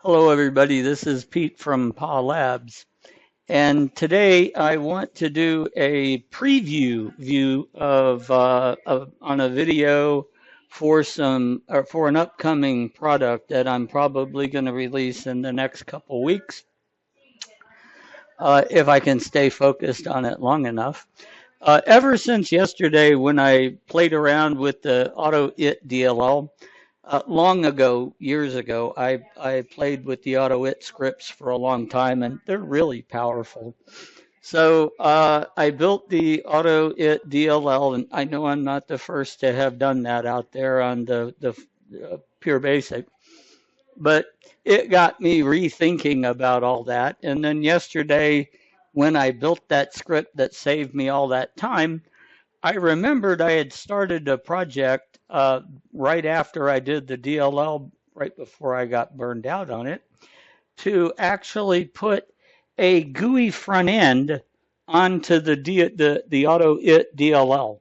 Hello, everybody. This is Pete from PA Labs. And today I want to do a preview view on a video for for an upcoming product that I'm probably going to release in the next couple weeks, if I can stay focused on it long enough. Ever since yesterday when I played around with the Auto It DLL, long ago, years ago, I played with the Auto It scripts for a long time, and they're really powerful. So I built the Auto It DLL, and I know I'm not the first to have done that out there on the Pure Basic, but it got me rethinking about all that. And then yesterday, when I built that script that saved me all that time, I remembered I had started a project right after I did the DLL, right before I got burned out on it, to actually put a GUI front end onto the Auto It DLL,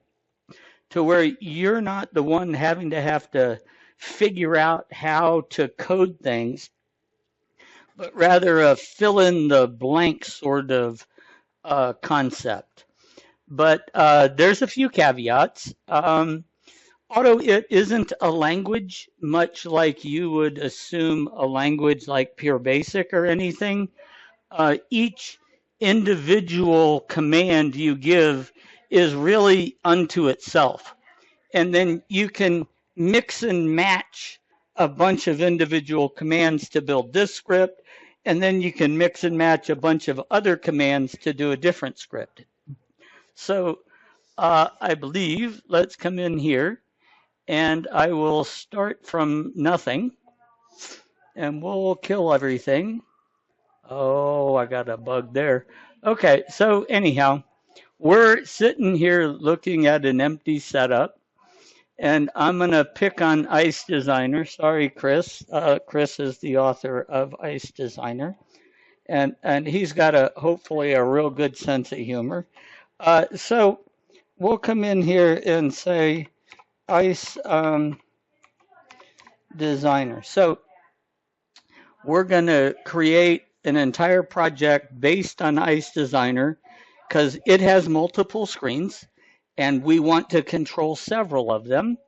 to where you're not the one having to have to figure out how to code things, but rather a fill in the blank sort of concept. But there's a few caveats. Auto It isn't a language, much like you would assume a language like Pure Basic or anything. Each individual command you give is really unto itself. And then you can mix and match a bunch of individual commands to build this script, and then you can mix and match a bunch of other commands to do a different script. So I believe, let's come in here, and I will start from nothing, and we'll kill everything. Oh, I got a bug there. Okay, so anyhow, we're sitting here looking at an empty setup, and I'm going to pick on Ice Designer. Sorry, Chris. Chris is the author of Ice Designer, and he's got hopefully a real good sense of humor. So we'll come in here and say Ice Designer. So we're going to create an entire project based on Ice Designer because it has multiple screens and we want to control several of them.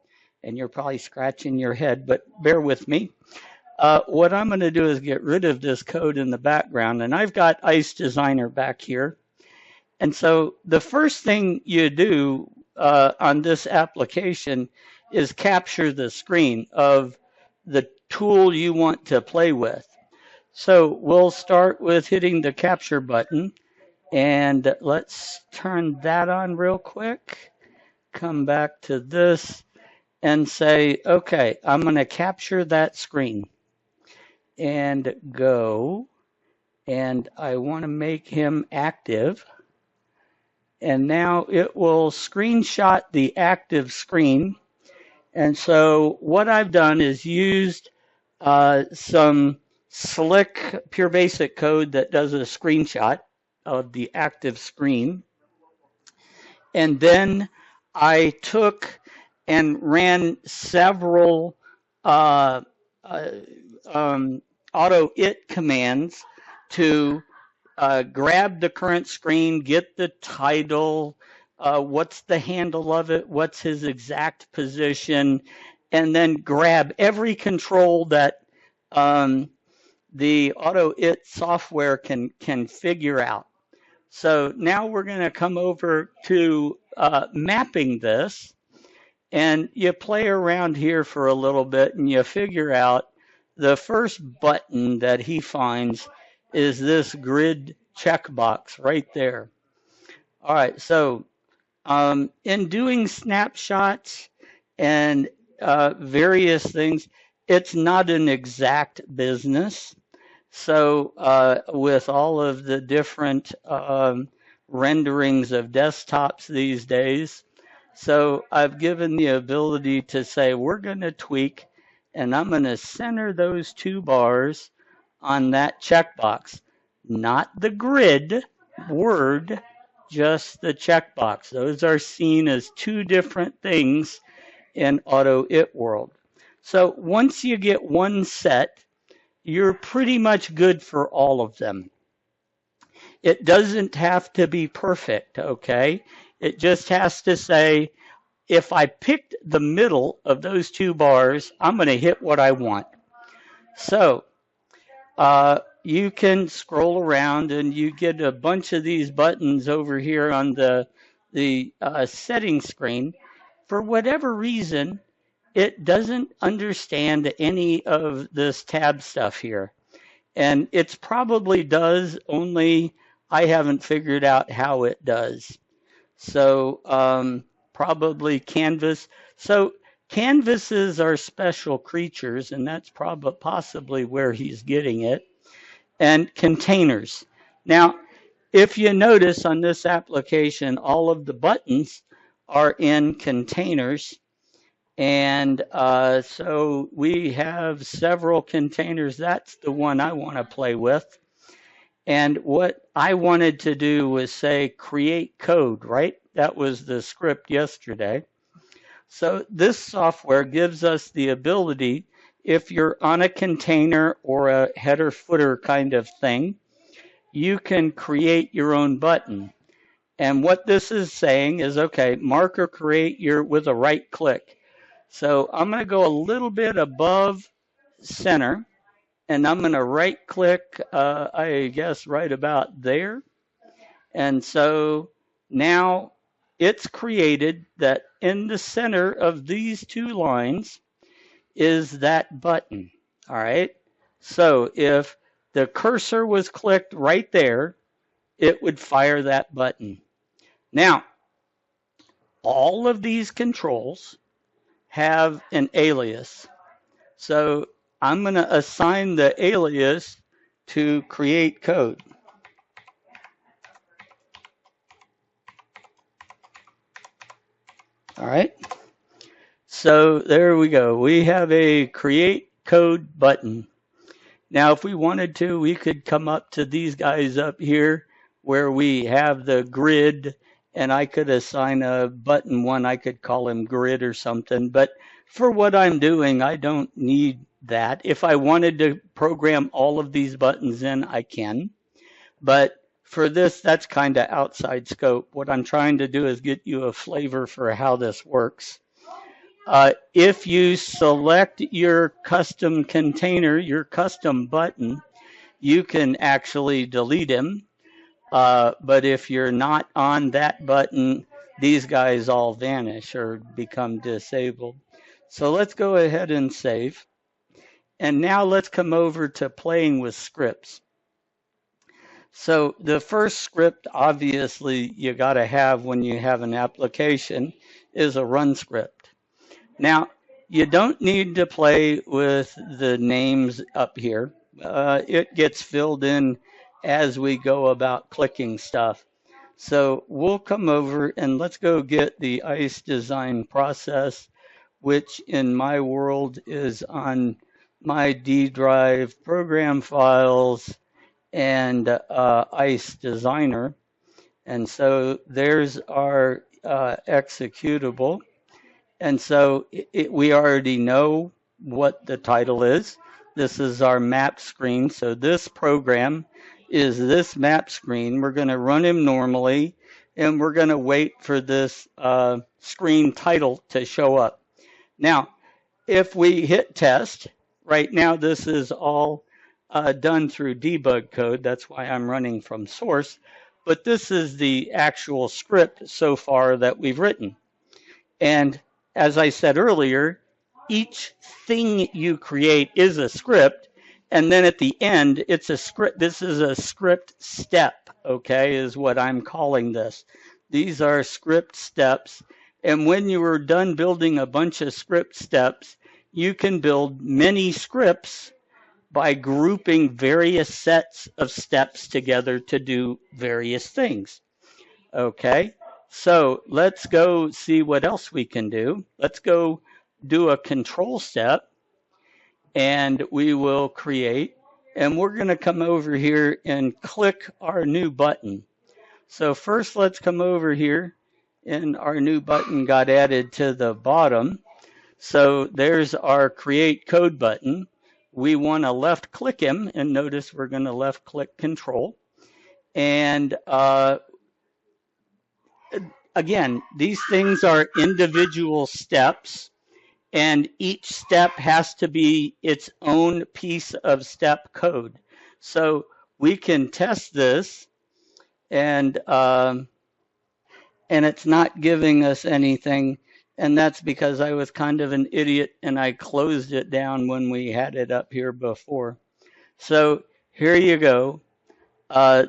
And you're probably scratching your head, but bear with me. What I'm going to do is get rid of this code in the background, and I've got Ice Designer back here. And so the first thing you do on this application is capture the screen of the tool you want to play with. So we'll start with hitting the capture button, and let's turn that on real quick. Come back to this and say, okay, I'm going to capture that screen and go, and I want to make him active. And now it will screenshot the active screen. And so what I've done is used some slick Pure Basic code that does a screenshot of the active screen. And then I took and ran several Auto It commands to grab the current screen, get the title, what's the handle of it, what's his exact position, and then grab every control that the Auto It software can figure out. So now we're going to come over to mapping this, and you play around here for a little bit and you figure out the first button that he finds is this grid checkbox right there. All right, so in doing snapshots and various things, it's not an exact business. So with all of the different renderings of desktops these days, so I've given the ability to say we're going to tweak, and I'm going to center those two bars on that checkbox, not the grid word, just the checkbox. Those are seen as two different things in Auto It world. So once you get one set, you're pretty much good for all of them. It doesn't have to be perfect, okay? It just has to say, if I picked the middle of those two bars, I'm going to hit what I want. So you can scroll around and you get a bunch of these buttons over here on the settings screen. For whatever reason, it doesn't understand any of this tab stuff here. And it probably does, only I haven't figured out how it does. So probably canvas. So canvases are special creatures, and that's possibly where he's getting it. And containers. Now, if you notice on this application, all of the buttons are in containers. And so we have several containers. That's the one I want to play with. And what I wanted to do was say create code, right? That was the script yesterday. So this software gives us the ability, if you're on a container or a header footer kind of thing, you can create your own button. And what this is saying is, okay, mark or create with a right click. So I'm going to go a little bit above center, and I'm going to right click, I guess, right about there. And so now it's created that in the center of these two lines is that button. All right. So if the cursor was clicked right there, it would fire that button. Now, all of these controls have an alias. So I'm going to assign the alias to create code. All right. So there we go. We have a create code button. Now, if we wanted to, we could come up to these guys up here where we have the grid, and I could assign a button one. I could call him grid or something. But for what I'm doing, I don't need that. If I wanted to program all of these buttons in, I can. But for this, that's kind of outside scope. What I'm trying to do is get you a flavor for how this works. If you select your custom container, your custom button, you can actually delete him. But if you're not on that button, these guys all vanish or become disabled. So let's go ahead and save. And now let's come over to playing with scripts. So the first script, obviously, you got to have when you have an application is a run script. Now, you don't need to play with the names up here. It gets filled in as we go about clicking stuff. So we'll come over and let's go get the ICE design process, which in my world is on my D drive program files and ICE designer. And so there's our executable. And so we already know what the title is. This is our map screen. So this program is this map screen. We're going to run him normally, and we're going to wait for this screen title to show up. Now, if we hit test, right now this is all done through debug code. That's why I'm running from source. But this is the actual script so far that we've written. And as I said earlier, each thing you create is a script, and then at the end, it's a script. This is a script step, okay, is what I'm calling this. These are script steps, and when you are done building a bunch of script steps, you can build many scripts by grouping various sets of steps together to do various things, okay? So let's go see what else we can do. Let's go do a control step, and we will create. And we're going to come over here and click our new button. So first, let's come over here, and our new button got added to the bottom. So there's our create code button. we want to left click him, and notice we're going to left click control. And again, these things are individual steps, and each step has to be its own piece of step code. So we can test this, and it's not giving us anything. And that's because I was kind of an idiot and I closed it down when we had it up here before. So here you go.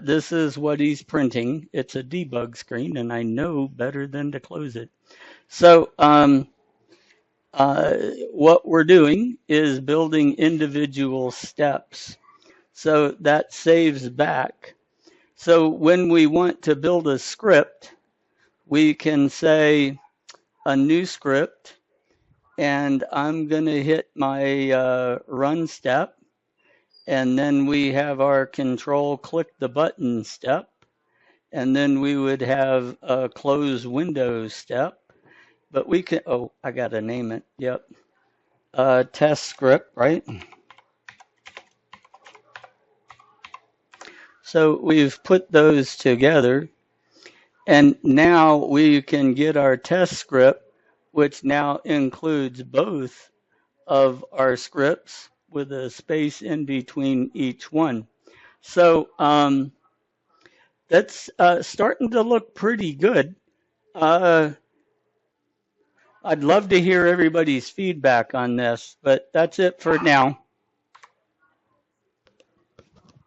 This is what he's printing. It's a debug screen, and I know better than to close it. So what we're doing is building individual steps. So that saves back. So when we want to build a script, we can say a new script, and I'm going to hit my run step. And then we have our control click the button step. And then we would have a close windows step. But we can, oh, I got to name it. Yep. Test script, right? So we've put those together. And now we can get our test script, which now includes both of our scripts with a space in between each one. So that's starting to look pretty good. I'd love to hear everybody's feedback on this, but that's it for now.